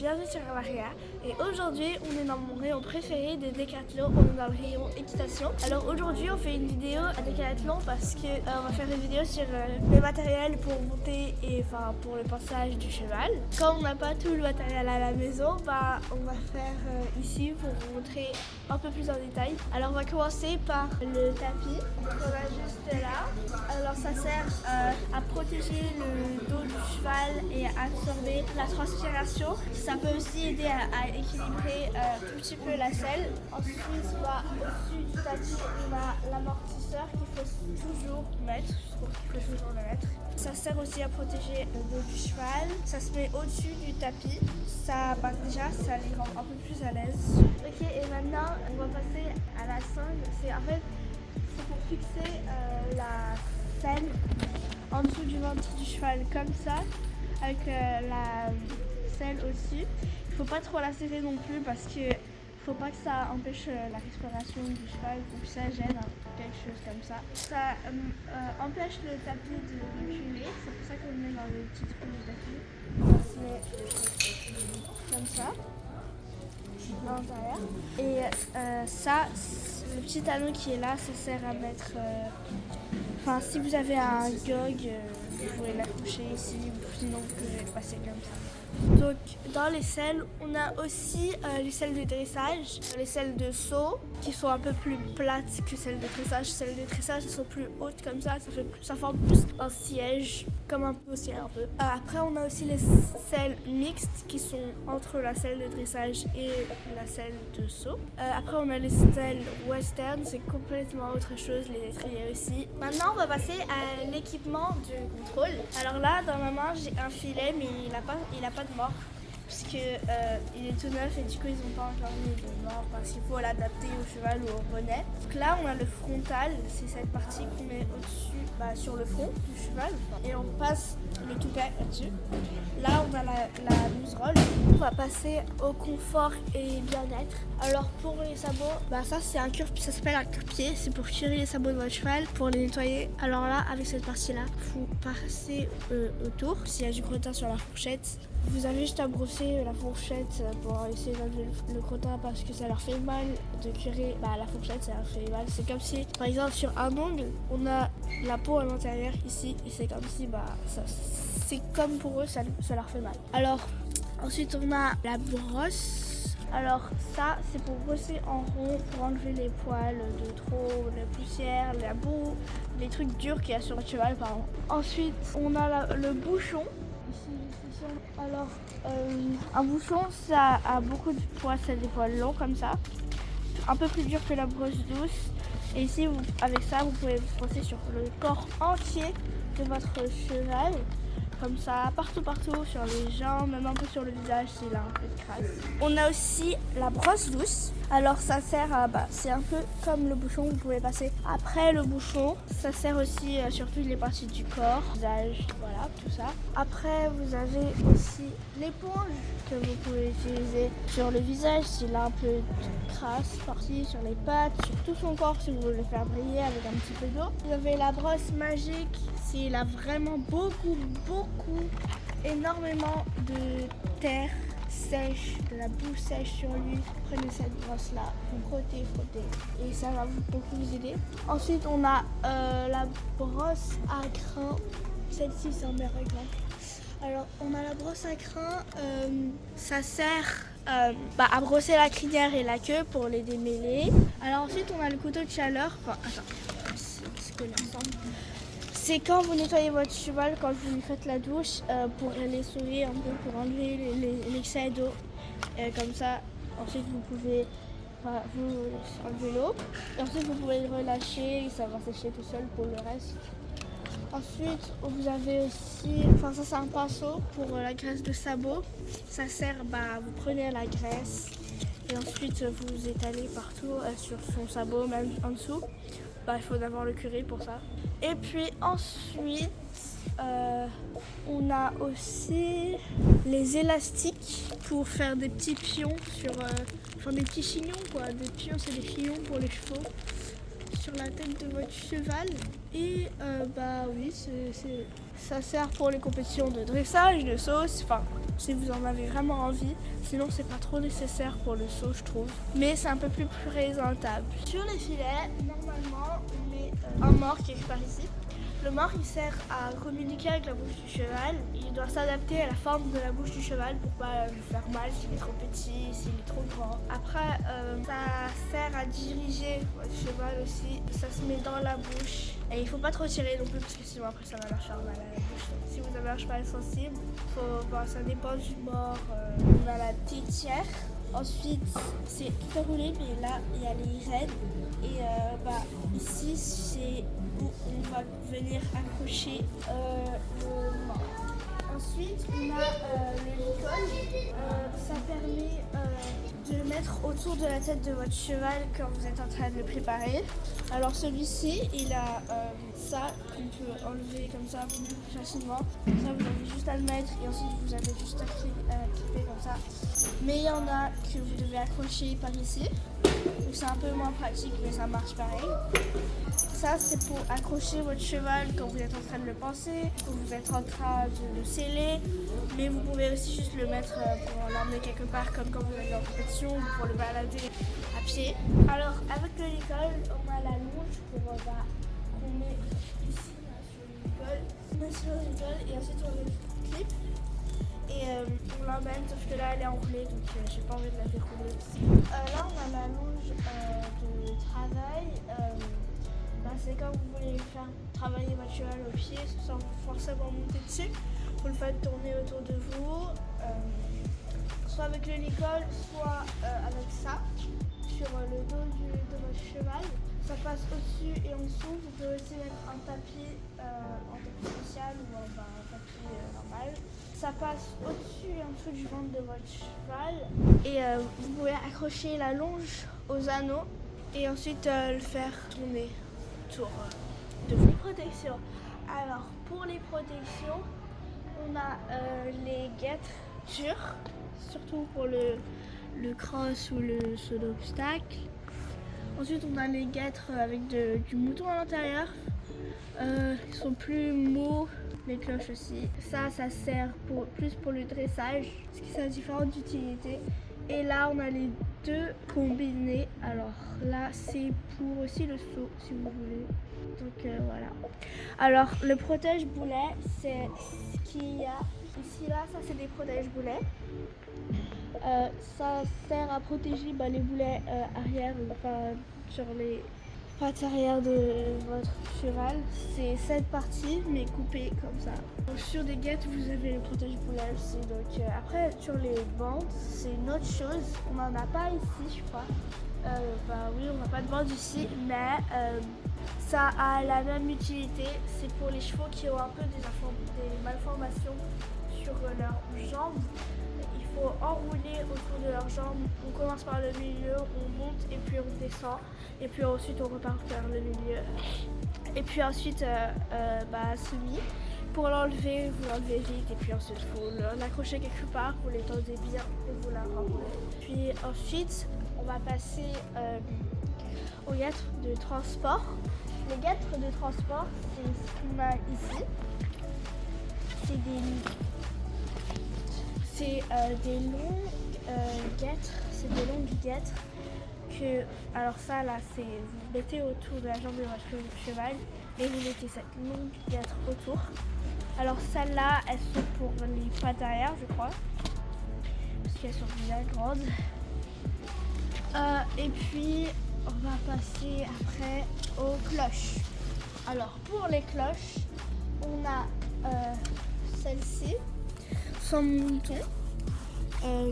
bienvenue sur Maria. Et aujourd'hui, on est dans mon rayon préféré de Decathlon, on est dans le rayon équitation. Alors aujourd'hui, on fait une vidéo à Decathlon parce que on va faire une vidéo sur le matériel pour monter et pour le passage du cheval. Quand on n'a pas tout le matériel à la maison, on va faire ici pour vous montrer un peu plus en détail. Alors on va commencer par le tapis qu'on a juste là. Alors ça sert à protéger le dos du cheval et à absorber la transpiration. Ça peut aussi aider à équilibrer tout petit peu la selle. Ensuite, au-dessus du tapis, on a l'amortisseur qu'il faut toujours mettre. Je trouve qu'il faut toujours le mettre. Ça sert aussi à protéger le dos du cheval. Ça se met au-dessus du tapis. Déjà, ça les rend un peu plus à l'aise. Ok, et maintenant, on va passer à la sangle. C'est pour fixer la selle en dessous du ventre du cheval comme ça, avec la selle au-dessus. Il ne faut pas trop la serrer non plus parce que faut pas que ça empêche la respiration du cheval ou que ça gêne quelque chose comme ça. Ça empêche le tapis de reculer, c'est pour ça qu'on le met dans les petites poules d'appui. On se met comme ça, à l'intérieur. Et le petit talon qui est là, ça sert à mettre... si vous avez un gog, vous pouvez l'accrocher ici, ou sinon vous pouvez le passer comme ça. Donc dans les selles, on a aussi les selles de dressage, les selles de saut qui sont un peu plus plates que celles de dressage. Celles de dressage elles sont plus hautes comme ça, ça forme plus un siège, comme un peu aussi un peu. Après on a aussi les selles mixtes qui sont entre la selle de dressage et la selle de saut. Après on a les selles western, c'est complètement autre chose, les étriers aussi. Maintenant on va passer à l'équipement du contrôle. Alors là dans ma main j'ai un filet mais il a pas de mort puisque il est tout neuf et du coup ils n'ont pas encore mis de mort parce qu'il faut l'adapter au cheval ou au bonnet. Donc là on a le frontal, c'est cette partie qu'on met au-dessus sur le front du cheval et on passe le toupet là-dessus. Là on a la muserolle. On va passer au confort et bien-être. Alors pour les sabots, ça s'appelle un cure-pied, c'est pour curer les sabots de votre cheval, pour les nettoyer. Alors là avec cette partie là, il faut passer autour. S'il y a du crottin sur la fourchette, vous avez juste à brosser la fourchette pour essayer d'enlever le crottin parce que ça leur fait mal de curer la fourchette, ça leur fait mal. C'est comme si, par exemple, sur un ongle, on a la peau à l'intérieur ici et c'est comme si, c'est comme pour eux, ça leur fait mal. Alors, ensuite, on a la brosse. Alors ça, c'est pour brosser en rond, pour enlever les poils de trop, la poussière, la boue, les trucs durs qu'il y a sur le cheval, pardon. Ensuite, on a le bouchon. Alors, un bouchon, ça a beaucoup de poils, ça a des poils longs comme ça, un peu plus dur que la brosse douce. Et ici, avec ça, vous pouvez brosser sur le corps entier de votre cheval, comme ça, partout, sur les jambes, même un peu sur le visage s'il a un peu de crasse. On a aussi la brosse douce. Alors ça sert à, c'est un peu comme le bouchon, vous pouvez passer après le bouchon. Ça sert aussi sur toutes les parties du corps, visage, voilà, tout ça. Après vous avez aussi l'éponge que vous pouvez utiliser sur le visage s'il a un peu de crasse partie, sur les pattes, sur tout son corps si vous voulez le faire briller avec un petit peu d'eau. Vous avez la brosse magique s'il a vraiment énormément de terre sèche, de la boue sèche sur lui. Prenez cette brosse là, vous frottez et ça va beaucoup vous aider. Ensuite on a la brosse à crin, celle-ci c'est un meilleur exemple. Alors on a la brosse à crin, ça sert à brosser la crinière et la queue pour les démêler. Alors ensuite on a le couteau de chaleur, c'est collé ensemble. C'est quand vous nettoyez votre cheval, quand vous lui faites la douche, pour les souiller un peu, pour enlever l'excès d'eau. Comme ça, ensuite vous pouvez vous enlever l'eau. Et ensuite vous pouvez le relâcher et ça va sécher tout seul pour le reste. Ensuite, vous avez aussi, ça c'est un pinceau pour la graisse de sabot. Ça sert, vous prenez la graisse et ensuite vous étalez partout sur son sabot, même en dessous. Il faut d'abord le curer pour ça. Et puis ensuite, on a aussi les élastiques pour faire des petits pions des petits chignons quoi. Des pions, c'est des chignons pour les chevaux sur la tête de votre cheval. Et oui, Ça sert pour les compétitions de dressage, de saut, enfin si vous en avez vraiment envie. Sinon c'est pas trop nécessaire pour le saut je trouve. Mais c'est un peu plus présentable. Sur les filets, normalement on met un mors quelque part ici. Le mors il sert à communiquer avec la bouche du cheval. Il doit s'adapter à la forme de la bouche du cheval pour pas lui faire mal s'il est trop petit, s'il est trop grand. Après ça sert à diriger votre cheval aussi. Ça se met dans la bouche. Et il faut pas trop tirer non plus parce que sinon après ça va leur faire mal à la bouche. Donc, si vous avez un cheval sensible, ça dépend du mors. On a la tétière. Ensuite c'est tout enroulé mais là il y a les rênes. Et ici c'est où on va venir accrocher le mors. Ensuite on a le licol. Ça permet de le mettre autour de la tête de votre cheval quand vous êtes en train de le préparer. Alors celui-ci il a ça qu'on peut enlever comme ça plus facilement. Ça vous avez juste à le mettre et ensuite vous avez juste à clipper comme ça. Mais il y en a que vous devez accrocher par ici. Donc c'est un peu moins pratique mais ça marche pareil. Ça c'est pour accrocher votre cheval quand vous êtes en train de le panser, quand vous êtes en train de le sceller. Mais vous pouvez aussi juste le mettre pour l'emmener quelque part comme quand vous êtes en compétition ou pour le balader à pied. Alors avec le licol, on a la longe qu'on met ici sur le licol. On met sur le licol et ensuite on le clip. Et on l'emmène, sauf que là elle est enroulée donc j'ai pas envie de la dérouler aussi. Là on a la longe de travail. C'est quand vous voulez faire travailler votre cheval au pied sans forcément monter dessus. Vous le faites tourner autour de vous, soit avec le licol, soit avec ça, sur le dos de votre cheval. Ça passe au-dessus et en dessous. Vous pouvez aussi mettre un tapis spécial ou un tapis normal. Ça passe au-dessus et en dessous du ventre de votre cheval. Et vous pouvez accrocher la longe aux anneaux et ensuite le faire tourner autour de vos protections. Alors pour les protections, on a les guêtres dures, surtout pour le cross ou le saut d'obstacle. Ensuite on a les guêtres avec du mouton à l'intérieur. Ils sont plus mous, les cloches aussi. Ça sert plus pour le dressage, parce que ça a différentes utilités. Et là on a les deux combinés. Alors là c'est pour aussi le saut si vous voulez. Donc voilà. Alors le protège-boulet, c'est ce qu'il y a ici là, ça c'est des protège-boulets. Ça sert à protéger les boulets arrière, sur les pattes arrière de votre cheval. C'est cette partie mais coupée comme ça. Donc, sur des guêtres vous avez le protège-boulet aussi. Donc après sur les bandes c'est une autre chose. On n'en a pas ici je crois. Oui on n'a pas de bande ici mais ça a la même utilité. C'est pour les chevaux qui ont un peu des malformations sur leurs jambes. Il faut enrouler autour de leurs jambes. On commence par le milieu, on monte et puis on descend. Et puis ensuite on repart vers le milieu. Et puis ensuite semi. Pour l'enlever, vous l'enlevez vite et puis ensuite il faut l'accrocher quelque part, vous l'étendez bien et vous la renroulez. Puis ensuite on va passer aux guêtres de transport. Les guêtres de transport, c'est ce qu'on a ici. C'est des longues guêtres. C'est des longues guêtres que, alors ça là, c'est vous mettez autour de la jambe de votre cheval et vous mettez cette longue guêtre autour. Alors celles-là, elles sont pour les pattes arrière, je crois, parce qu'elles sont bien grandes. Et puis on va passer après aux cloches. Alors pour les cloches, on a celle-ci, sans mouton,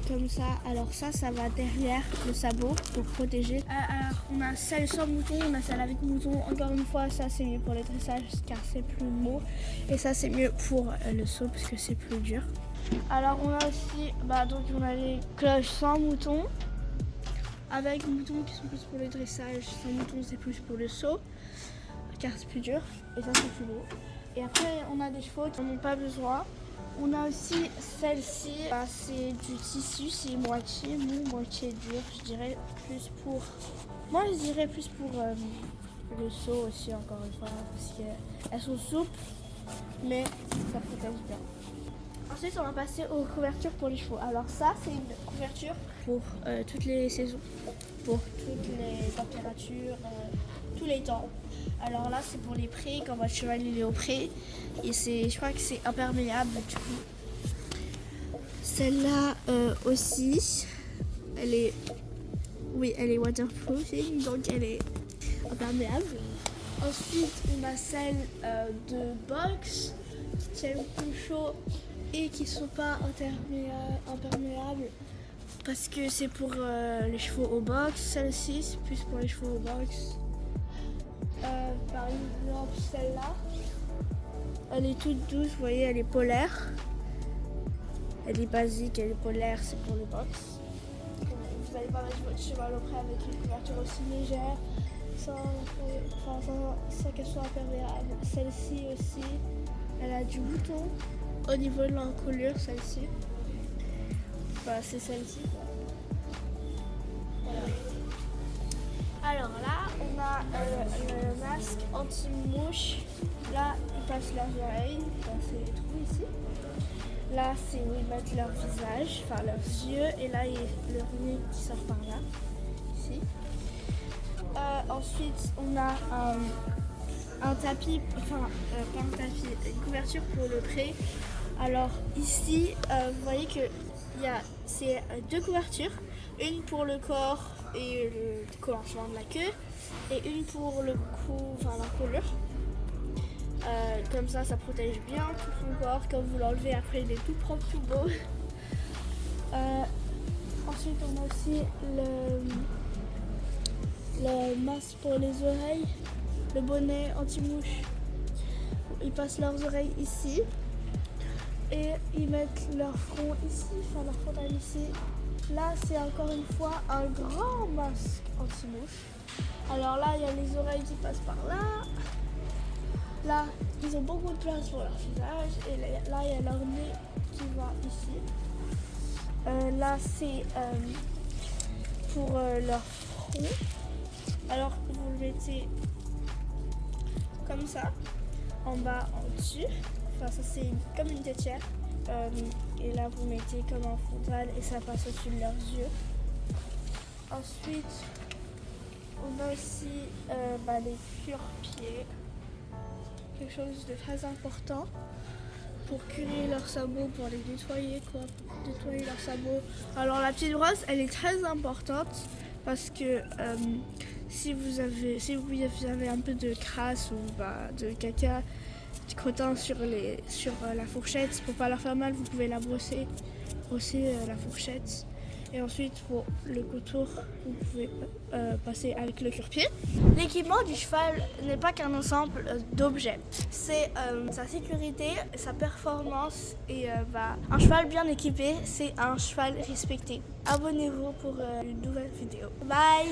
comme ça. Alors ça va derrière le sabot pour protéger. Alors on a celle sans mouton, on a celle avec mouton. Encore une fois, ça c'est mieux pour le dressage car c'est plus mou. Et ça c'est mieux pour le saut parce que c'est plus dur. Alors on a aussi, donc on a les cloches sans mouton. Avec mouton qui sont plus pour le dressage, sans mouton c'est plus pour le saut, car c'est plus dur, et ça c'est plus beau. Et après on a des chevaux qui n'en ont pas besoin. On a aussi celle-ci, c'est du tissu, c'est moitié mou, moitié dur, je dirais plus pour... Moi je dirais plus pour le saut aussi encore une fois, parce qu'elles sont souples, mais ça protège bien. Ensuite, on va passer aux couvertures pour les chevaux. Alors ça, c'est une couverture pour toutes les saisons, pour toutes les températures, tous les temps. Alors là, c'est pour les prés, quand votre cheval il est au pré. Et je crois que c'est imperméable du coup. Celle-là aussi, elle est waterproofing, donc elle est imperméable. Ensuite, on a celle de box qui tiennent plus chaud et qui ne sont pas imperméables parce que c'est pour les chevaux au box. Celle-ci, c'est plus pour les chevaux au box. Par exemple, celle-là, elle est toute douce, vous voyez, elle est polaire. Elle est basique, elle est polaire, c'est pour le box. Vous n'allez pas mettre votre cheval au pré avec une couverture aussi légère, sans qu'elle soit imperméable. Celle-ci aussi, elle a du bouton au niveau de l'encolure, celle-ci. Enfin, c'est celle-ci. Voilà. Alors là, on a le masque anti-mouche. Là, ils passent leurs oreilles, c'est les trous ici. Là, c'est où ils mettent leur visage, enfin leurs yeux, et là, il y a leur nez qui sort par là, ici. Ensuite, on a un tapis, pas un tapis, une couverture pour le pré. Alors ici, vous voyez que c'est deux couvertures, une pour le corps et le commencement de la queue, et une pour le cou, enfin l'encolure. Comme ça protège bien tout son corps. Quand vous l'enlevez après, il est tout propre, tout beau. Ensuite, on a aussi le masque pour les oreilles, le bonnet anti-mouche. Ils passent leurs oreilles ici et ils mettent leur front ici, enfin leur frontal ici. Là, c'est encore une fois un grand masque anti-mouche. Alors là, il y a les oreilles qui passent par là. Là, ils ont beaucoup de place pour leur visage. Et là, il y a leur nez qui va ici. Là, c'est pour leur front. Alors, vous le mettez comme ça, en bas, en dessus. Enfin, ça, c'est comme une têtière. Et là, vous mettez comme un frontal et ça passe au-dessus de leurs yeux. Ensuite, on a aussi les cure-pieds. Quelque chose de très important pour curer leurs sabots, pour les nettoyer, pour nettoyer leurs sabots. Alors la petite brosse, elle est très importante parce que si vous avez un peu de crasse ou de caca, de crottin sur la fourchette, pour pas leur faire mal, vous pouvez la brosser la fourchette. Et ensuite, pour le contour, vous pouvez passer avec le cure-pied. L'équipement du cheval n'est pas qu'un ensemble d'objets. C'est sa sécurité, sa performance et un cheval bien équipé, c'est un cheval respecté. Abonnez-vous pour une nouvelle vidéo. Bye!